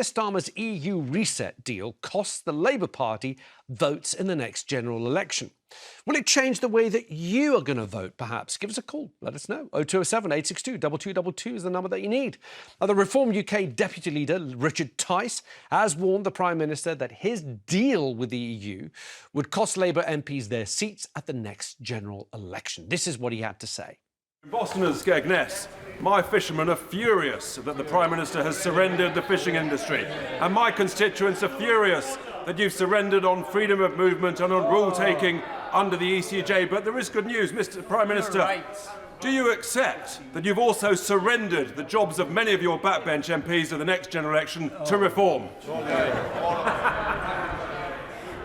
Starmer's EU reset deal costs the Labour Party votes in the next general election. Will it change the way that you are going to vote, perhaps? Give us a call. Let us know. 0207 862 2222 is the number that you need. The Reform UK Deputy Leader, Richard Tice, has warned the Prime Minister that his deal with the EU would cost Labour MPs their seats at the next general election. This is what he had to say. In Boston and Skegness, my fishermen are furious that the Prime Minister has surrendered the fishing industry, and my constituents are furious that you've surrendered on freedom of movement and on rule-taking under the ECJ. But there is good news, Mr Prime Minister. Do you accept that you've also surrendered the jobs of many of your backbench MPs at the next general election to Reform?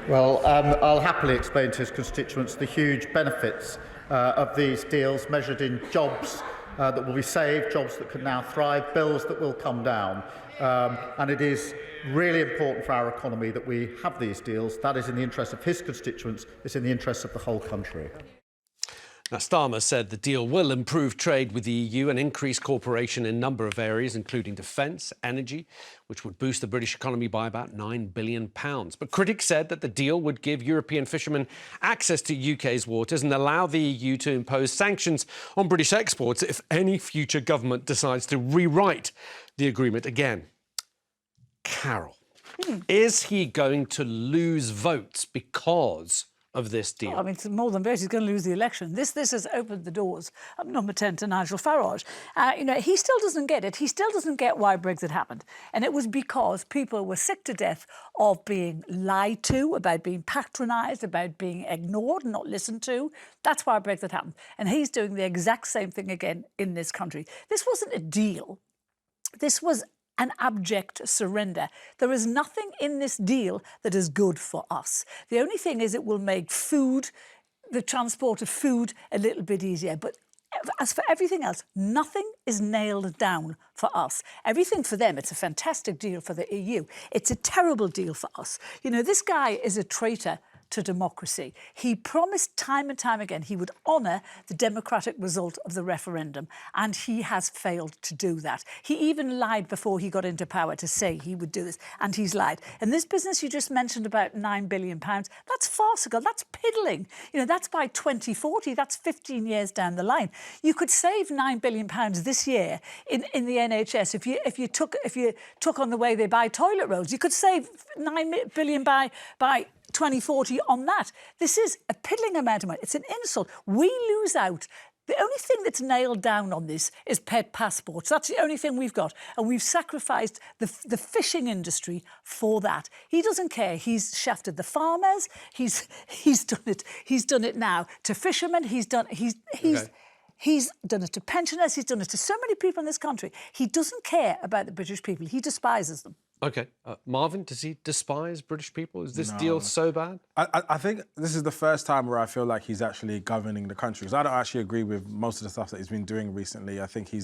Well, I'll happily explain to his constituents the huge benefits of these deals measured in jobs that will be saved, jobs that can now thrive, bills that will come down. And it is really important for our economy that we have these deals. That is in the interest of his constituents. It's in the interest of the whole country. Now, Starmer said the deal will improve trade with the EU and increase cooperation in a number of areas, including defence, energy, which would boost the British economy by about £9 billion. But critics said that the deal would give European fishermen access to UK's waters and allow the EU to impose sanctions on British exports if any future government decides to rewrite the agreement again. Carole, is he going to lose votes because of this deal? I mean, it's more than votes. He's going to lose the election. This has opened the doors of number 10 to Nigel Farage. He still doesn't get it. He still doesn't get why Brexit happened. And it was because people were sick to death of being lied to, about being patronised, about being ignored and not listened to. That's why Brexit happened. And he's doing the exact same thing again in this country. This wasn't a deal. This was an abject surrender. There is nothing in this deal that is good for us. The only thing is it will make food, the transport of food, a little bit easier. But as for everything else, nothing is nailed down for us. Everything for them, it's a fantastic deal for the EU. It's a terrible deal for us. You know, this guy is a traitor to democracy. He promised time and time again he would honour the democratic result of the referendum, and he has failed to do that. He even lied before he got into power to say he would do this, and he's lied. And this business you just mentioned about £9 billion, that's farcical, that's piddling. You know, that's by 2040, that's 15 years down the line. You could save £9 billion this year in the NHS if you took on the way they buy toilet rolls. You could save £9 billion by 2040 on that. This is a piddling amount of money. It's an insult. We lose out. The only thing that's nailed down on this is pet passports. That's the only thing we've got. And we've sacrificed the fishing industry for that. He doesn't care. He's shafted the farmers. He's done it. He's done it now to fishermen. He's done it to pensioners. He's done it to so many people in this country. He doesn't care about the British people. He despises them. OK. Marvyn, does he despise British people? Is this deal so bad? I think this is the first time where I feel like he's actually governing the country. Because I don't actually agree with most of the stuff that he's been doing recently. I think he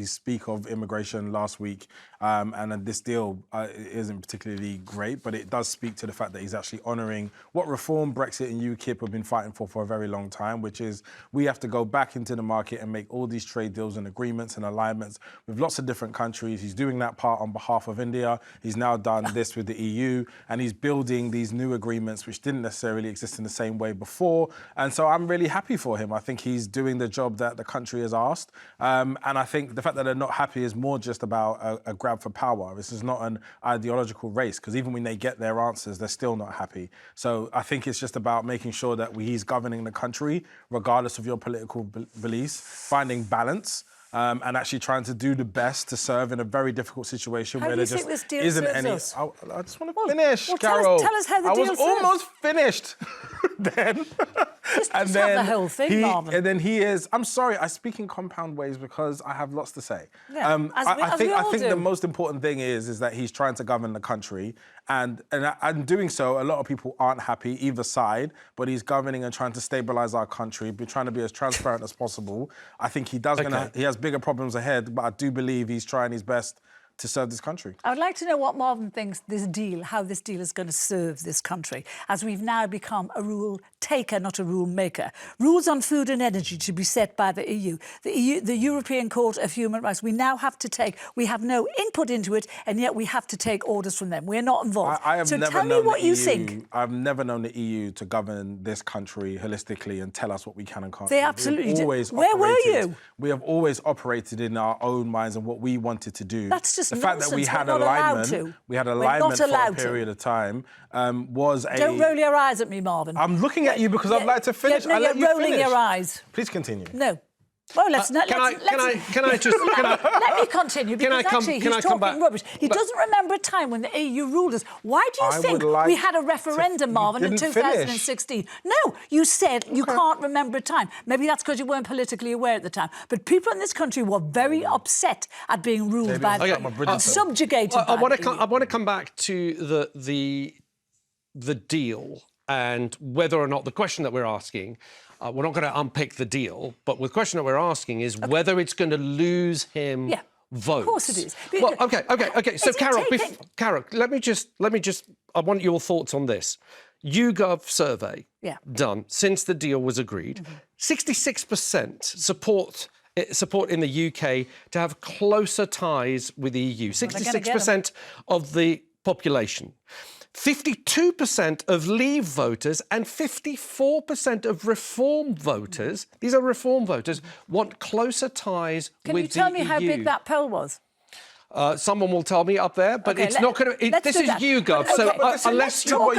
speak of immigration last week, and then this deal isn't particularly great, but it does speak to the fact that he's actually honouring what Reform, Brexit and UKIP have been fighting for a very long time, which is we have to go back into the market and make all these trade deals and agreements and alignments with lots of different countries. He's doing that part on behalf of India. He's now done this with the EU, and he's building these new agreements which didn't necessarily exist in the same way before. And so I'm really happy for him. I think he's doing the job that the country has asked. And I think the fact that they're not happy is more just about a grab for power. This is not an ideological race, because even when they get their answers, they're still not happy. So I think it's just about making sure that he's governing the country, regardless of your political beliefs, finding balance. And actually trying to do the best to serve in a very difficult situation where there just isn't any. I just want to finish, Carole. Tell us how the deal I was almost finished then. Just have the whole thing, Marvyn. And then he is. I'm sorry, I speak in compound ways because I have lots to say. Yeah, I think the most important thing is that he's trying to govern the country, and doing so, a lot of people aren't happy either side. But he's governing and trying to stabilise our country, trying to be as transparent as possible. I think he has bigger problems ahead, but I do believe he's trying his best to serve this country. I would like to know what Marvyn thinks how this deal is going to serve this country, as we've now become a rule taker, not a rule maker. Rules on food and energy to be set by the EU. The European Court of Human Rights, we have no input into it, and yet we have to take orders from them. We're not involved. So tell me what you think. I've never known the EU to govern this country holistically and tell us what we can and can't They do. absolutely do. Where were you? We have always operated in our own minds and what we wanted to do. That's just the fact nonsense. that we had We're not allowed alignment. to. We had We're alignment not for a allowed to. period of time. Was a. Don't roll your eyes at me, Marvyn. I'm looking at you because I'd like to finish. No, you're rolling your eyes. Please continue. No. Well, let's not. Can I just let me continue, because actually he's talking rubbish. He doesn't remember a time when the EU ruled us. Why do you think we had a referendum, Marvyn, in 2016? No, you said you can't remember a time. Maybe that's because you weren't politically aware at the time. But people in this country were very upset at being ruled by the subjugated. I want to come back to the deal and whether or not the question that we're asking. We're not going to unpick the deal, but the question that we're asking is whether it's going to lose him votes. Of course it is. Well, OK. So, Carole, let me just. I want your thoughts on this. YouGov survey done since the deal was agreed. 66% support in the UK to have closer ties with the EU. 66% of the population. 52% of Leave voters and 54% of Reform voters, these are Reform voters, want closer ties with the EU. Can you tell me how big that poll was? Someone will tell me up there, but it's not going to. This is YouGov, so let's talk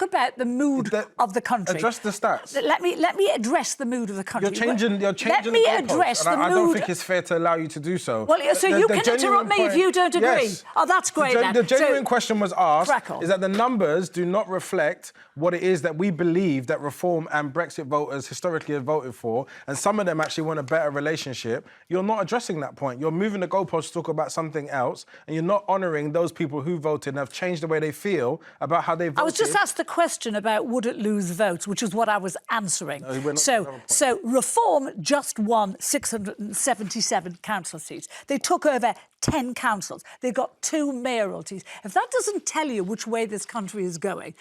about the mood of the country. Address the stats. Let me address the mood of the country. You're changing Let the me goalposts, address the mood. I don't think it's fair to allow you to do so. Well, so you can interrupt me if you don't agree. Yes. Oh, that's great. The genuine question was asked is that the numbers do not reflect what it is that we believe that Reform and Brexit voters historically have voted for, and some of them actually want a better relationship. You're not addressing that point. You're moving the goalposts to talk about something else, and you're not honouring those people who voted and have changed the way they feel about how they voted. I was just asked the question about would it lose votes, which is what I was answering. So Reform just won 677 council seats. They took over 10 councils. They got 2 mayoralties. If that doesn't tell you which way this country is going,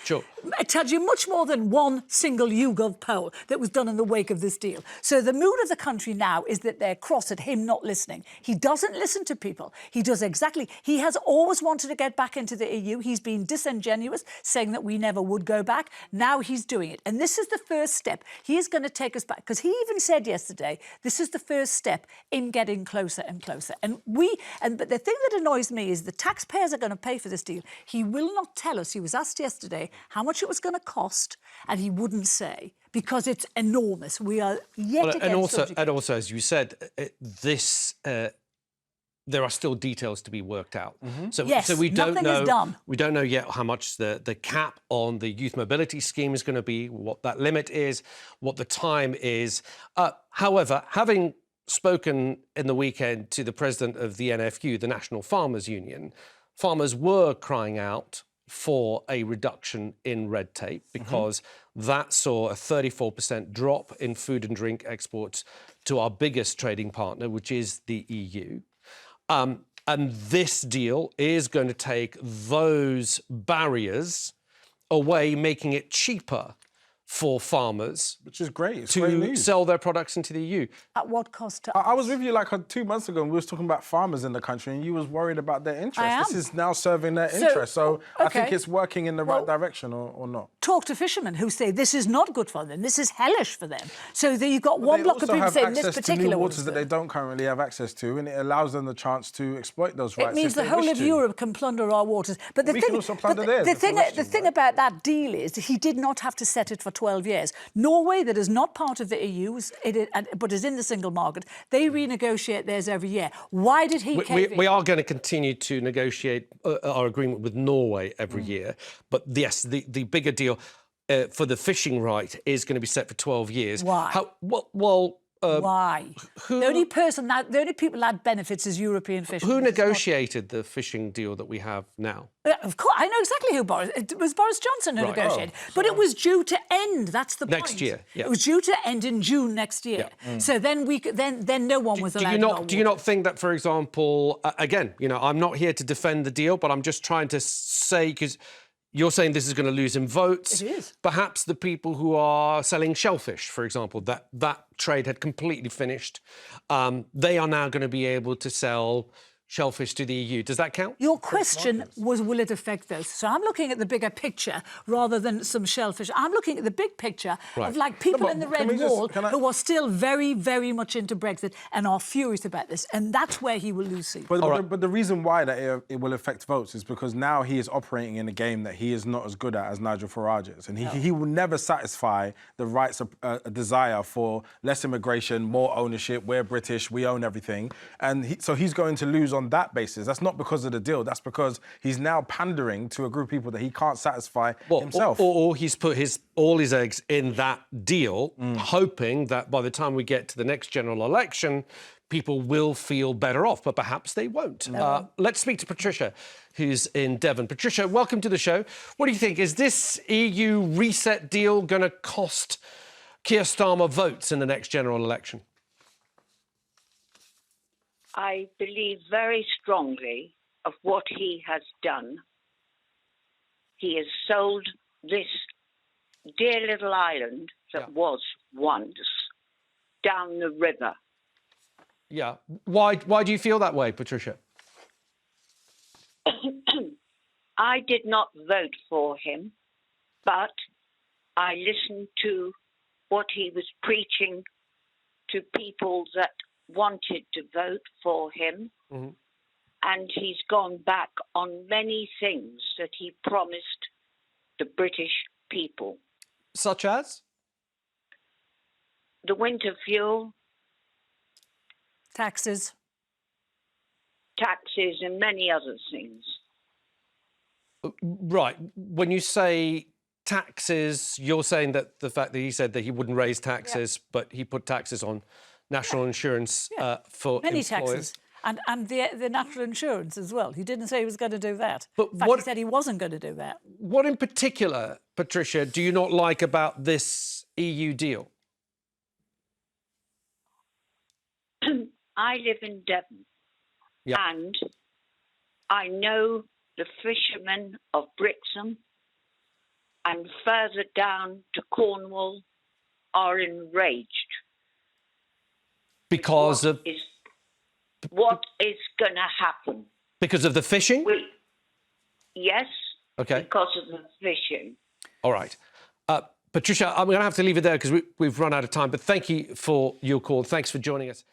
it tells you much more than one single YouGov poll that was done in the wake of this deal. So the mood of the country now is that they're cross at him not listening. He doesn't listen to people. He does exactly. He has always wanted to get back into the EU. He's been disingenuous, saying that we never would go back. Now he's doing it. And this is the first step. He is going to take us back, because he even said yesterday, this is the first step in getting closer and closer. But the thing that annoys me is the taxpayers are going to pay for this deal. He will not tell us. He was asked yesterday how much it was going to cost, and he wouldn't say, because it's enormous. We are yet again and also, as you said, there are still details to be worked out. So we don't know. We don't know yet how much the cap on the youth mobility scheme is going to be, what that limit is, what the time is. However, having spoken in the weekend to the president of the NFU, the National Farmers Union, farmers were crying out for a reduction in red tape, because that saw a 34% drop in food and drink exports to our biggest trading partner, which is the EU. And this deal is going to take those barriers away, making it cheaper for farmers, which is great, to sell their products into the EU. At what cost to I was with you like 2 months ago, and we was talking about farmers in the country, and you was worried about their interest. This is now serving their interest. So I think it's working in the right direction, or not. Talk to fishermen who say this is not good for them. This is hellish for them. So you've got one block of people saying this particular new waters that they don't currently have access to, and it allows them the chance to exploit those rights. It means the whole of Europe can plunder our waters. But we can also plunder theirs. The thing about that deal is he did not have to set it for 12 years. Norway, that is not part of the EU, but is in the single market, they renegotiate theirs every year. Why did he cave in? We are going to continue to negotiate our agreement with Norway every year. But yes, the bigger deal for the fishing right is going to be set for 12 years. Why? Well, Why? The only people that benefits is European fishing. Who negotiated the fishing deal that we have now? Of course, I know exactly who it was Boris Johnson who negotiated. But it was due to end. That's the point. Next year, yeah. It was due to end in June next year. Yeah. So then then no one was allowed. Do you not think that, for example, again, I'm not here to defend the deal, but I'm just trying to say, because you're saying this is going to lose in votes. It is. Perhaps the people who are selling shellfish, for example, that trade had completely finished. They are now going to be able to sell shellfish to the EU. Does that count? Your question was, will it affect those? So I'm looking at the bigger picture rather than some shellfish. I'm looking at the big picture of people in the Red Wall who are still very, very much into Brexit and are furious about this. And that's where he will lose seats. But the reason why that it will affect votes is because now he is operating in a game that he is not as good at as Nigel Farage is. And he will never satisfy the rights of a desire for less immigration, more ownership. We're British, we own everything. And so he's going to lose on that basis. That's not because of the deal. That's because he's now pandering to a group of people that he can't satisfy himself. Or he's put all his eggs in that deal, hoping that by the time we get to the next general election, people will feel better off, but perhaps they won't. Let's speak to Patricia, who's in Devon. Patricia, welcome to the show. What do you think? Is this EU reset deal going to cost Keir Starmer votes in the next general election? I believe very strongly of what he has done. He has sold this dear little island that was once down the river. Yeah. Why do you feel that way, Patricia? I did not vote for him, but I listened to what he was preaching to people that wanted to vote for him, and he's gone back on many things that he promised the British people. Such as? The winter fuel, taxes, and many other things. Right. When you say taxes, you're saying that the fact that he said that he wouldn't raise taxes, but he put taxes on national insurance for many employers. taxes. And the national insurance as well. He didn't say he was going to do that. But in fact, he said he wasn't going to do that. What in particular, Patricia, do you not like about this EU deal? I live in Devon, and I know the fishermen of Brixham and further down to Cornwall are enraged. Because what is going to happen? Because of the fishing? Yes. Okay. Because of the fishing. All right. Patricia, I'm going to have to leave it there because we've run out of time. But thank you for your call. Thanks for joining us.